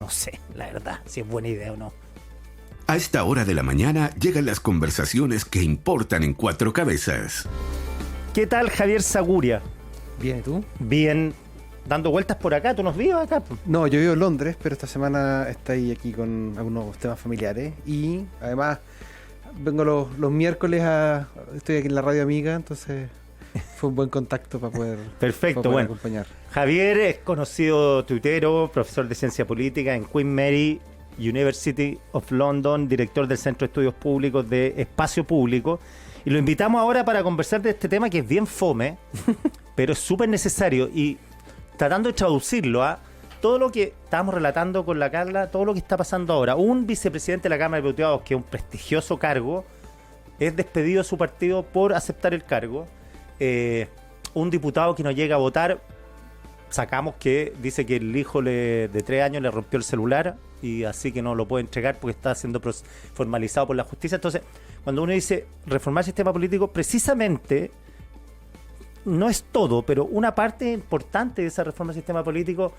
No sé, la verdad, si es buena idea o no. A esta hora de la mañana llegan las conversaciones que importan en Cuatro Cabezas. ¿Qué tal, Javier Zaguria? Bien, ¿y tú? Bien, dando vueltas por acá. ¿Tú nos vivas acá? No, yo vivo en Londres, pero esta semana estoy aquí con algunos temas familiares y además vengo los miércoles estoy aquí en la radio amiga, entonces fue un buen contacto para poder, Perfecto, para poder bueno. acompañar. Javier es conocido tuitero, profesor de ciencia política en Queen Mary University of London, director del Centro de Estudios Públicos de Espacio Público. Y lo invitamos ahora para conversar de este tema que es bien fome, pero es súper necesario. Y tratando de traducirlo a todo lo que estábamos relatando con la Carla, todo lo que está pasando ahora. Un vicepresidente de la Cámara de Diputados, que es un prestigioso cargo, es despedido de su partido por aceptar el cargo. Un diputado que no llega a votar, sacamos que dice que el hijo de 3 años le rompió el celular y así que no lo puede entregar porque está siendo formalizado por la justicia. Entonces, cuando uno dice reformar el sistema político, precisamente no es todo, pero una parte importante de esa reforma del sistema político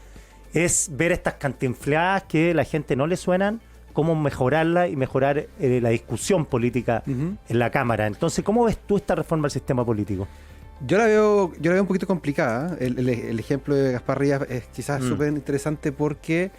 es ver estas cantinfladas que a la gente no le suenan, cómo mejorarla y mejorar la discusión política en la Cámara. Entonces, ¿cómo ves tú esta reforma del sistema político? Yo la veo un poquito complicada. El ejemplo de Gaspar Rivas es quizás súper interesante porque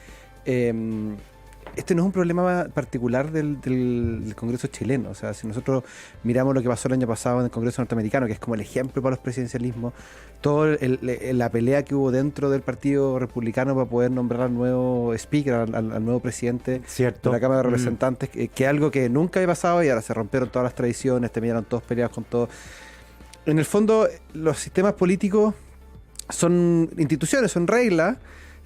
este no es un problema particular del Congreso chileno. O sea, si nosotros miramos lo que pasó el año pasado en el Congreso norteamericano, que es como el ejemplo para los presidencialismos, toda la pelea que hubo dentro del Partido Republicano para poder nombrar al nuevo speaker, al nuevo presidente de la Cámara de Representantes, que es algo que nunca había pasado y ahora se rompieron todas las tradiciones, terminaron todos peleados con todo. En el fondo, los sistemas políticos son instituciones, son reglas,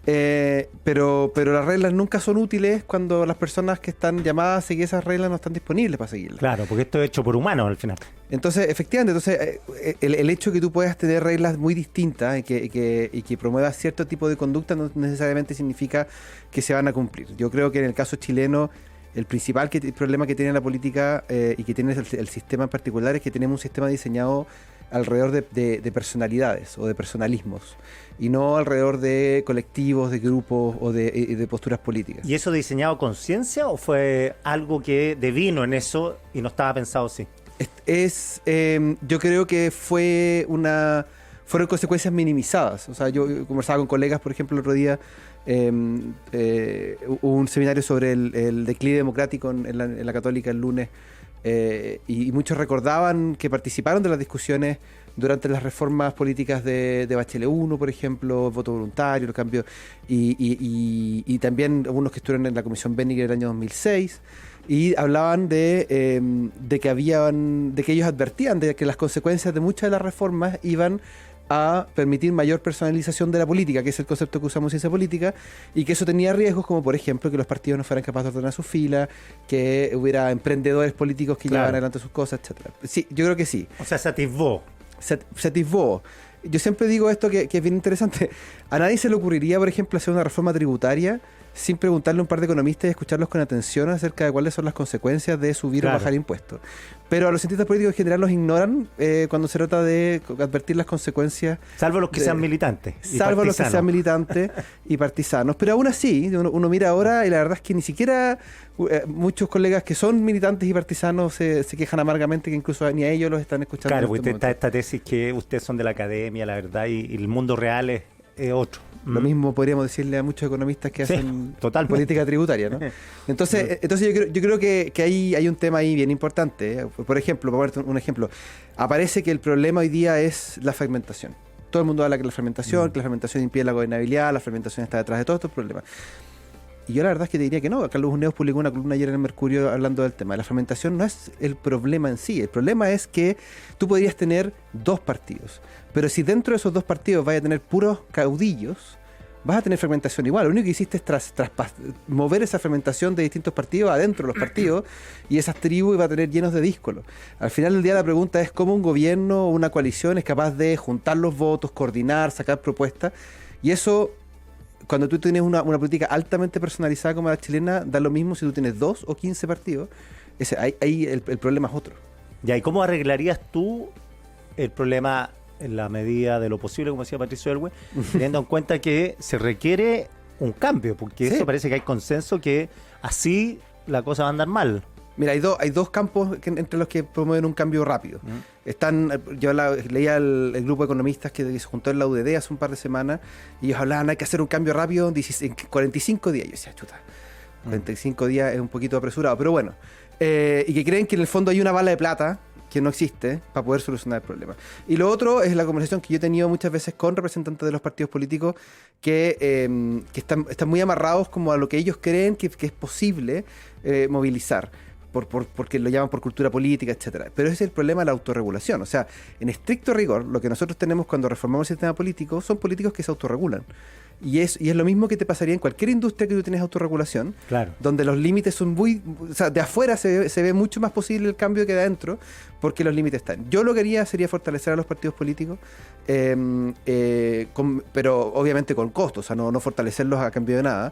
pero las reglas nunca son útiles cuando las personas que están llamadas a seguir esas reglas no están disponibles para seguirlas. Claro, porque esto es hecho por humanos al final. Entonces, efectivamente, el hecho que tú puedas tener reglas muy distintas y que promuevas cierto tipo de conducta no necesariamente significa que se van a cumplir. Yo creo que en el caso chileno, el principal problema que tiene la política y que tiene el sistema en particular es que tenemos un sistema diseñado alrededor de personalidades o de personalismos y no alrededor de colectivos, de grupos o de posturas políticas. ¿Y eso diseñado con ciencia o fue algo que devino en eso y no estaba pensado así? Yo creo que fueron consecuencias minimizadas. O sea, yo conversaba con colegas, por ejemplo, el otro día, hubo un seminario sobre el declive democrático en la Católica el lunes, y muchos recordaban que participaron de las discusiones durante las reformas políticas de Bachelet 1, por ejemplo, el voto voluntario, los cambios, y también algunos que estuvieron en la Comisión Benninger el año 2006, y hablaban de que ellos advertían de que las consecuencias de muchas de las reformas iban a permitir mayor personalización de la política, que es el concepto que usamos en ciencia política, y que eso tenía riesgos como, por ejemplo, que los partidos no fueran capaces de ordenar sus filas, que hubiera emprendedores políticos que llevaban adelante sus cosas, etcétera. Sí, yo creo que sí. O sea, se atisbó. Se atisbó. Yo siempre digo esto que es bien interesante. A nadie se le ocurriría, por ejemplo, hacer una reforma tributaria sin preguntarle a un par de economistas y escucharlos con atención acerca de cuáles son las consecuencias de subir o bajar impuestos. Pero a los cientistas políticos en general los ignoran cuando se trata de advertir las consecuencias. Salvo los que sean militantes. Salvo los que sean militantes y partisanos. Pero aún así, uno mira ahora y la verdad es que ni siquiera muchos colegas que son militantes y partisanos se quejan amargamente que incluso ni a ellos los están escuchando. Claro, porque está esta tesis que ustedes son de la academia, la verdad, y el mundo real es otro. Lo mismo podríamos decirle a muchos economistas que hacen política tributaria, ¿no? Entonces yo creo que hay un tema ahí bien importante. Por ejemplo, para ponerte un ejemplo, aparece que el problema hoy día es la fragmentación. Todo el mundo habla que la fragmentación impide la gobernabilidad, la fragmentación está detrás de todos estos problemas. Y yo la verdad es que te diría que no. Carlos Huneeus publicó una columna ayer en el Mercurio hablando del tema. La fragmentación no es el problema en sí. El problema es que tú podrías tener 2 partidos. Pero si dentro de esos 2 partidos vas a tener puros caudillos, vas a tener fragmentación igual. Lo único que hiciste es mover esa fragmentación de distintos partidos adentro de los partidos y esas tribus iban a tener llenos de díscolos. Al final del día la pregunta es cómo un gobierno o una coalición es capaz de juntar los votos, coordinar, sacar propuestas. Y eso, cuando tú tienes una política altamente personalizada como la chilena, da lo mismo si tú tienes 2 o 15 partidos. Ahí el problema es otro. Ya, ¿y cómo arreglarías tú el problema en la medida de lo posible, como decía Patricio Elwes, teniendo en cuenta que se requiere un cambio, porque eso parece que hay consenso que así la cosa va a andar mal. Mira, hay dos campos entre los que promueven un cambio rápido. Yo leía el grupo de economistas que se juntó en la UDD hace un par de semanas y ellos hablaban, hay que hacer un cambio rápido en 45 días. Yo decía, chuta, 45 días es un poquito apresurado, pero bueno. Y que creen que en el fondo hay una bala de plata que no existe para poder solucionar el problema. Y lo otro es la conversación que yo he tenido muchas veces con representantes de los partidos políticos que están muy amarrados como a lo que ellos creen que es posible movilizar. Porque lo llaman por cultura política, etcétera. Pero ese es el problema de la autorregulación. O sea, en estricto rigor, lo que nosotros tenemos cuando reformamos el sistema político son políticos que se autorregulan. Y es lo mismo que te pasaría en cualquier industria que tú tienes autorregulación, donde los límites son muy... O sea, de afuera se ve mucho más posible el cambio que de adentro, porque los límites están. Yo lo que haría sería fortalecer a los partidos políticos, pero obviamente con costos, o sea, no fortalecerlos a cambio de nada.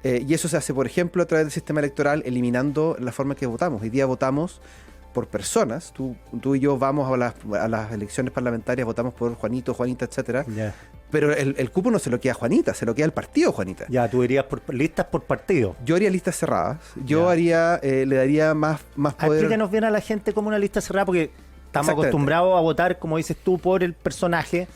Y eso se hace, por ejemplo, a través del sistema electoral, eliminando la forma en que votamos. Hoy día votamos por personas. Tú y yo vamos a las elecciones parlamentarias, votamos por Juanito, Juanita, etcétera. Pero el cupo no se lo queda a Juanita, se lo queda al partido Juanita. Ya, tú irías por listas por partido. Yo haría listas cerradas. Yo le daría más poder. Explícanos bien a la gente como una lista cerrada, porque estamos acostumbrados a votar, como dices tú, por el personaje.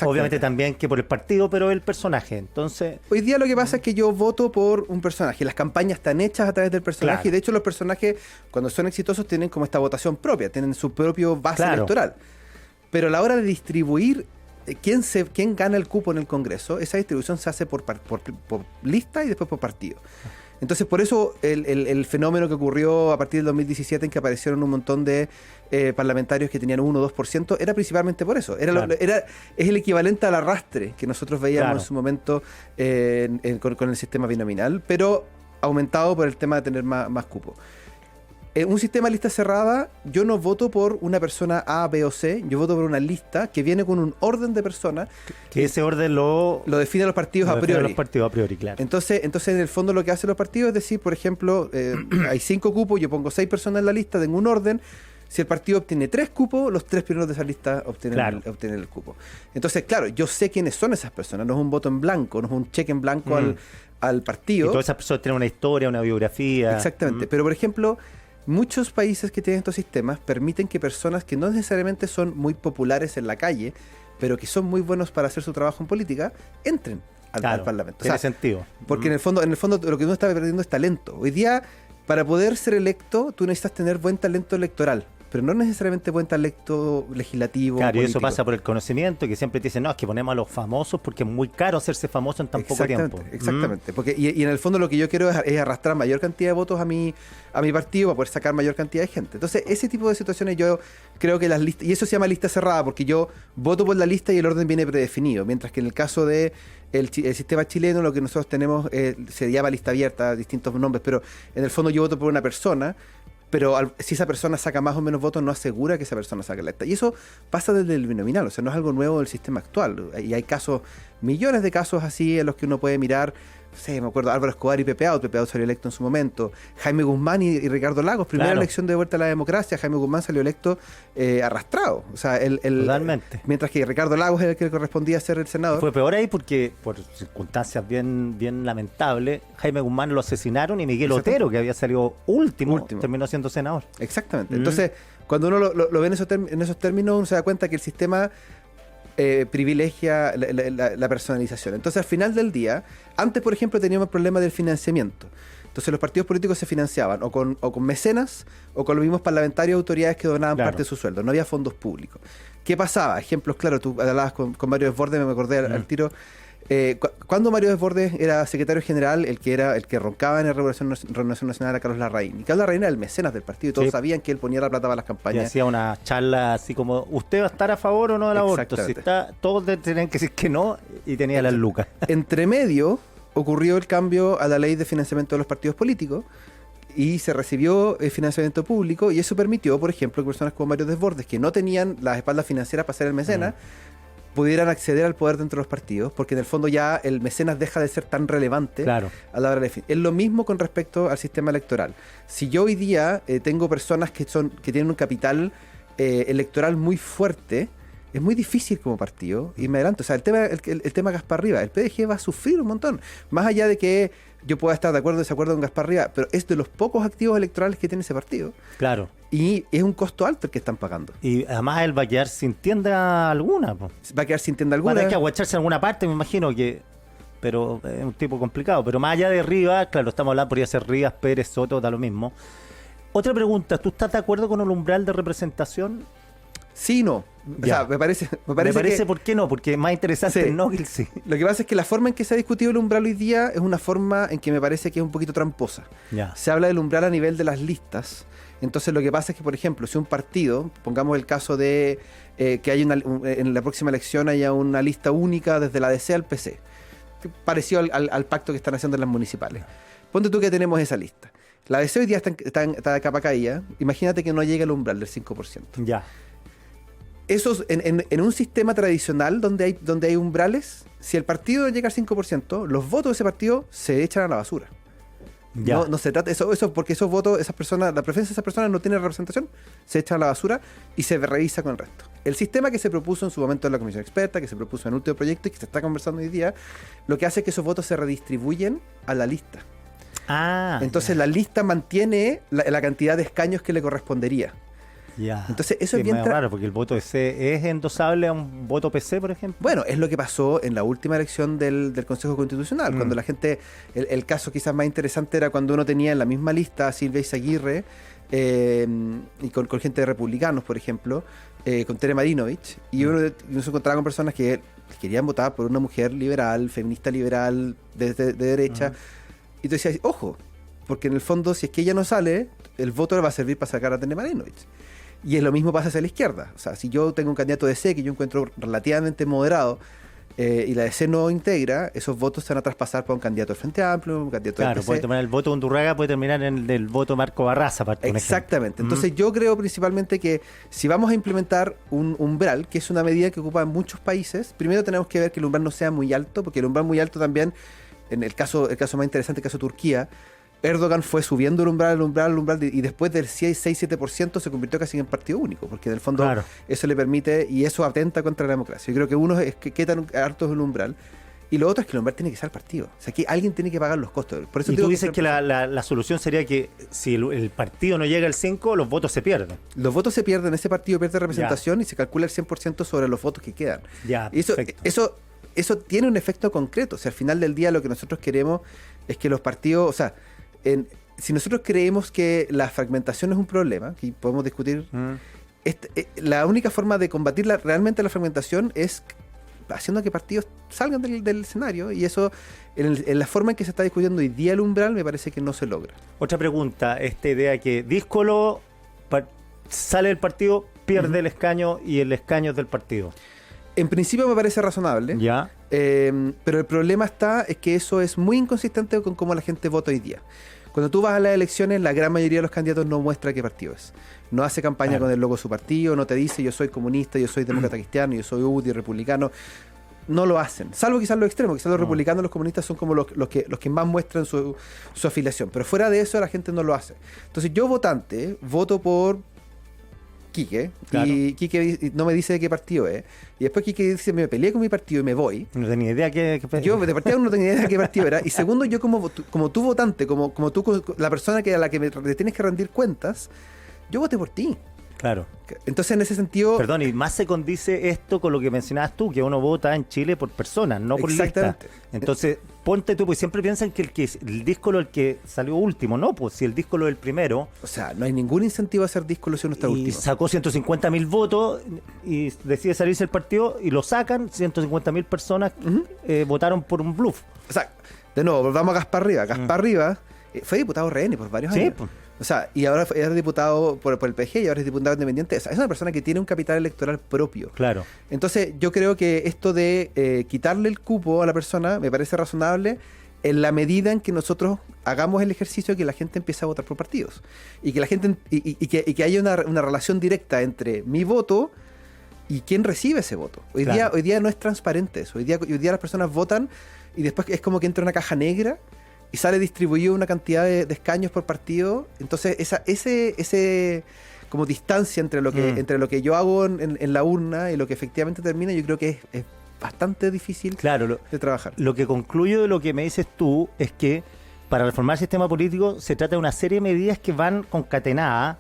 Obviamente también que por el partido, pero el personaje. Entonces, hoy día lo que pasa es que yo voto por un personaje. Las campañas están hechas a través del personaje. Y de hecho los personajes, cuando son exitosos, tienen como esta votación propia, tienen su propio base electoral. Pero a la hora de distribuir quién gana el cupo en el Congreso, esa distribución se hace por lista y después por partido. Entonces, por eso el fenómeno que ocurrió a partir del 2017, en que aparecieron un montón de parlamentarios que tenían 1 o 2%, era principalmente por eso. Es el equivalente al arrastre que nosotros veíamos en su momento con el sistema binominal, pero aumentado por el tema de tener más cupo. Un sistema de lista cerrada, yo no voto por una persona A, B o C, yo voto por una lista que viene con un orden de personas. Que ese orden lo definen los partidos a priori. Los partidos a priori, claro. Entonces, en el fondo lo que hacen los partidos es decir, por ejemplo, hay 5 cupos, yo pongo 6 personas en la lista, tengo un orden. Si el partido obtiene 3 cupos, los 3 primeros de esa lista obtienen el cupo. Entonces, claro, yo sé quiénes son esas personas, no es un voto en blanco, no es un cheque en blanco al partido. Y todas esas personas tienen una historia, una biografía. Exactamente, pero por ejemplo, muchos países que tienen estos sistemas permiten que personas que no necesariamente son muy populares en la calle, pero que son muy buenos para hacer su trabajo en política, entren al Parlamento. Tiene sentido. Porque en el fondo lo que uno está perdiendo es talento. Hoy día, para poder ser electo, tú necesitas tener buen talento electoral, pero no necesariamente buen talento legislativo. Claro, político. Y eso pasa por el conocimiento, que siempre te dicen, no, es que ponemos a los famosos porque es muy caro hacerse famoso en tan poco tiempo. Exactamente. Porque, y en el fondo lo que yo quiero es arrastrar mayor cantidad de votos a mi partido para poder sacar mayor cantidad de gente. Entonces, ese tipo de situaciones yo creo que las listas, y eso se llama lista cerrada, porque yo voto por la lista y el orden viene predefinido, mientras que en el caso de el sistema chileno, lo que nosotros tenemos se llama lista abierta, distintos nombres, pero en el fondo yo voto por una persona, pero si esa persona saca más o menos votos, no asegura que esa persona saque la lista. Y eso pasa desde el binominal, o sea, no es algo nuevo del sistema actual. Y hay casos, millones de casos así en los que uno puede mirar. Sí, me acuerdo, Álvaro Escobar y Pepe Out salió electo en su momento. Jaime Guzmán y Ricardo Lagos, primera elección de vuelta a la democracia. Jaime Guzmán salió electo arrastrado. O sea, totalmente. Mientras que Ricardo Lagos era el que le correspondía ser el senador. Fue peor ahí porque, por circunstancias bien lamentables, Jaime Guzmán lo asesinaron y Miguel Otero, que había salido último, terminó siendo senador. Exactamente. Entonces, cuando uno lo ve en esos términos, uno se da cuenta que el sistema privilegia la personalización. Entonces, al final del día, antes, por ejemplo, teníamos el problema del financiamiento. Entonces, los partidos políticos se financiaban o con mecenas o con los mismos parlamentarios y autoridades que donaban parte de su sueldo. No había fondos públicos. ¿Qué pasaba? Ejemplos, claro, tú hablabas con Mario Desbordes, me acordé al tiro. Cuando Mario Desbordes era secretario general, el que roncaba en la Revolución Nacional era Carlos Larraín. Y Carlos Larraín era el mecenas del partido y todos sabían que él ponía la plata para las campañas. Y hacía una charla así como, ¿usted va a estar a favor o no del aborto? Si está, todos tenían que decir que no y tenía las lucas. Entre medio ocurrió el cambio a la ley de financiamiento de los partidos políticos y se recibió financiamiento público y eso permitió, por ejemplo, que personas como Mario Desbordes, que no tenían las espaldas financieras para ser el mecenas, pudieran acceder al poder dentro de los partidos, porque en el fondo ya el mecenas deja de ser tan relevante a la hora de elegir. Es lo mismo con respecto al sistema electoral. Si yo hoy día tengo personas que tienen un capital electoral muy fuerte, es muy difícil como partido, y me adelanto, o sea, el tema Gaspar Rivas, el PDG va a sufrir un montón, más allá de que yo pueda estar de acuerdo o desacuerdo con Gaspar Rivas, pero es de los pocos activos electorales que tiene ese partido. Claro. Y es un costo alto el que están pagando. Y además él va a quedar sin tienda alguna. Po. Va a quedar sin tienda alguna. Va a tener que aguacharse en alguna parte, me imagino que... Pero es un tipo complicado. Pero más allá de Rivas, claro, estamos hablando, podría ser Rivas, Pérez, Soto, da lo mismo. Otra pregunta, ¿tú estás de acuerdo con el umbral de representación? Sí, no. O sea, me parece que, ¿por qué no? Porque es más interesante el no que el sí. Lo que pasa es que la forma en que se ha discutido el umbral hoy día es una forma en que me parece que es un poquito tramposa. Ya. Se habla del umbral a nivel de las listas. Entonces lo que pasa es que, por ejemplo, si un partido, pongamos el caso de que hay en la próxima elección haya una lista única desde la DC al PC, parecido al pacto que están haciendo en las municipales. Ponte tú que tenemos esa lista. La DC hoy día está de capa caída. Imagínate que no llega al umbral del 5%. Ya. Eso en un sistema tradicional donde hay umbrales, si el partido llega al 5%, los votos de ese partido se echan a la basura. Ya. No se trata eso porque esos votos, esas personas, la preferencia de esas personas no tiene representación, se echan a la basura y se revisa con el resto. El sistema que se propuso en su momento en la comisión experta, que se propuso en el último proyecto y que se está conversando hoy día, lo que hace es que esos votos se redistribuyen a la lista. Entonces la lista mantiene la cantidad de escaños que le correspondería. Ya. Entonces eso es bien raro porque el voto DC es endosable a un voto PC, por ejemplo. Bueno, es lo que pasó en la última elección del Consejo Constitucional, cuando la gente, el caso quizás más interesante era cuando uno tenía en la misma lista a Silvia Izaguirre y con gente de republicanos, por ejemplo, con Tere Marinovich, y uno se encontraba con personas que querían votar por una mujer liberal, feminista liberal, de derecha, y tú decías, ojo, porque en el fondo si es que ella no sale, el voto le va a servir para sacar a Tere Marinovich. Y es lo mismo pasa hacia la izquierda. O sea, si yo tengo un candidato de DC que yo encuentro relativamente moderado y la DC no integra, esos votos se van a traspasar para un candidato del Frente Amplio, un candidato del PC. Puede terminar el voto de Undurraga, puede terminar en el voto Marco Barraza. Exactamente. Entonces yo creo principalmente que si vamos a implementar un umbral, que es una medida que ocupa en muchos países, primero tenemos que ver que el umbral no sea muy alto, porque el umbral muy alto también, en el caso más interesante, el caso de Turquía, Erdogan fue subiendo el umbral, y después del 6-7% se convirtió casi en partido único, porque en el fondo eso le permite, y eso atenta contra la democracia. Yo creo que uno es que qué tan harto es el umbral, y lo otro es que el umbral tiene que ser partido. O sea, que alguien tiene que pagar los costos. Por eso y tú dices que la solución sería que si el partido no llega al 5, los votos se pierden. Los votos se pierden, ese partido pierde representación y se calcula el 100% sobre los votos que quedan. Ya, y eso tiene un efecto concreto. O sea, al final del día lo que nosotros queremos es que los partidos, o sea, si nosotros creemos que la fragmentación es un problema, que podemos discutir, la única forma de combatir realmente la fragmentación es haciendo que partidos salgan del escenario, y eso, en la forma en que se está discutiendo hoy día el umbral, me parece que no se logra. Otra pregunta, esta idea que Díscolo sale del partido, pierde el escaño y el escaño es del partido. En principio me parece razonable, ya. Pero el problema es que eso es muy inconsistente con cómo la gente vota hoy día. Cuando tú vas a las elecciones, la gran mayoría de los candidatos no muestra qué partido es. No hace campaña con el logo de su partido, no te dice yo soy comunista, yo soy demócrata cristiano, yo soy UDI, republicano. No lo hacen, salvo quizás los extremos, quizás los republicanos, los comunistas son como los que más muestran su afiliación. Pero fuera de eso la gente no lo hace. Entonces yo votante, voto por Quique, claro. Y Quique no me dice de qué partido es, y después Quique dice me peleé con mi partido y me voy. No tenía idea que yo de partida no tenía idea de qué partido era, y segundo, yo como tú votante, como tú, la persona a la que le tienes que rendir cuentas, yo voté por ti. Claro. Entonces, en ese sentido... Perdón, y más se condice esto con lo que mencionabas tú, que uno vota en Chile por personas, no por lista. Entonces, ponte tú, pues siempre piensan que el díscolo el que salió último, no, pues si el díscolo es el primero... O sea, no hay ningún incentivo a hacer díscolo si uno está último. Y sacó 150.000 votos y decide salirse del partido y lo sacan, 150.000 personas votaron por un bluff. O sea, de nuevo, volvamos a Gaspar Rivas. Gaspar Rivas fue diputado RN por varios años. Pues. O sea, y ahora es diputado por el PG y ahora es diputado independiente. O sea, es una persona que tiene un capital electoral propio. Claro. Entonces, yo creo que esto de quitarle el cupo a la persona me parece razonable en la medida en que nosotros hagamos el ejercicio de que la gente empiece a votar por partidos. Y que la gente y que haya una relación directa entre mi voto y quién recibe ese voto. Hoy día no es transparente eso. Hoy día las personas votan y después es como que entra una caja negra y sale distribuido una cantidad de escaños por partido. Entonces, como distancia entre lo que yo hago en la urna y lo que efectivamente termina, yo creo que es bastante difícil de trabajar. Lo que concluyo de lo que me dices tú es que para reformar el sistema político se trata de una serie de medidas que van concatenadas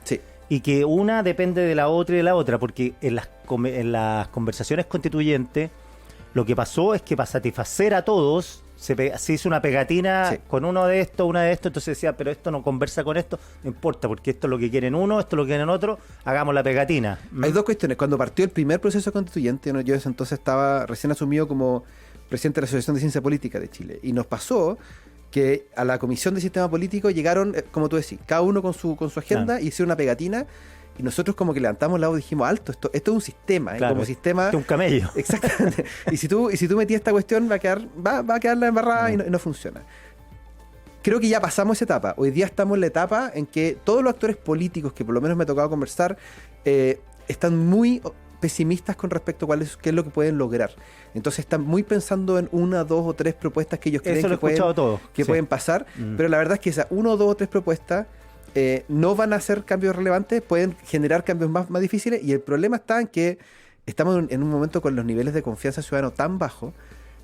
y que una depende de la otra y de la otra, porque en las conversaciones constituyentes lo que pasó es que para satisfacer a todos se hizo una pegatina con una de esto, entonces decía, pero esto no conversa con esto, no importa, porque esto es lo que quieren uno, esto es lo que quieren otro, hagamos la pegatina. Hay dos cuestiones. Cuando partió el primer proceso constituyente, yo ese entonces estaba recién asumido como presidente de la Asociación de Ciencia Política de Chile, y nos pasó que a la Comisión de Sistema Político llegaron, como tú decís, cada uno con su agenda, y hicieron una pegatina. Y nosotros como que levantamos la voz y dijimos, alto, esto es un sistema, como sistema. Esto es un camello. Exactamente. y si tú metías esta cuestión, va a quedar la embarrada y no funciona. Creo que ya pasamos esa etapa. Hoy día estamos en la etapa en que todos los actores políticos que por lo menos me ha tocado conversar están muy pesimistas con respecto a qué es lo que pueden lograr. Entonces están muy pensando en 1, 2 o 3 propuestas que ellos creen que pueden pasar, pero la verdad es que esas 1, 2 o 3 propuestas no van a hacer cambios relevantes, pueden generar cambios más difíciles, y el problema está en que estamos en un momento con los niveles de confianza ciudadano tan bajos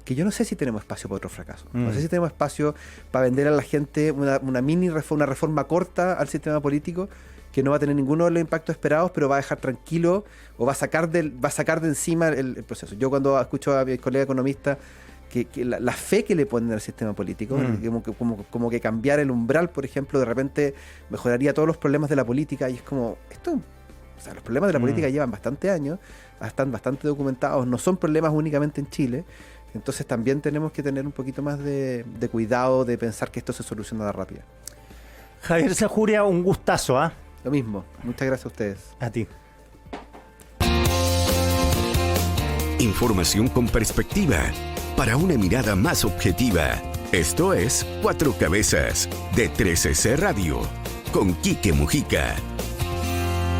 que yo no sé si tenemos espacio para otro fracaso. No sé si tenemos espacio para vender a la gente una reforma corta al sistema político que no va a tener ninguno de los impactos esperados, pero va a dejar tranquilo o va a sacar de encima el proceso. Yo cuando escucho a mi colega economista que la fe que le ponen al sistema político, como que cambiar el umbral, por ejemplo, de repente mejoraría todos los problemas de la política, y es como, los problemas de la política llevan bastante años, están bastante documentados, no son problemas únicamente en Chile, entonces también tenemos que tener un poquito más de cuidado de pensar que esto se soluciona rápido. Javier Sajuria, un gustazo, ¿ah? Lo mismo, muchas gracias a ustedes. A ti. Información con perspectiva, para una mirada más objetiva. Esto es Cuatro Cabezas, de 13C Radio, con Quique Mujica.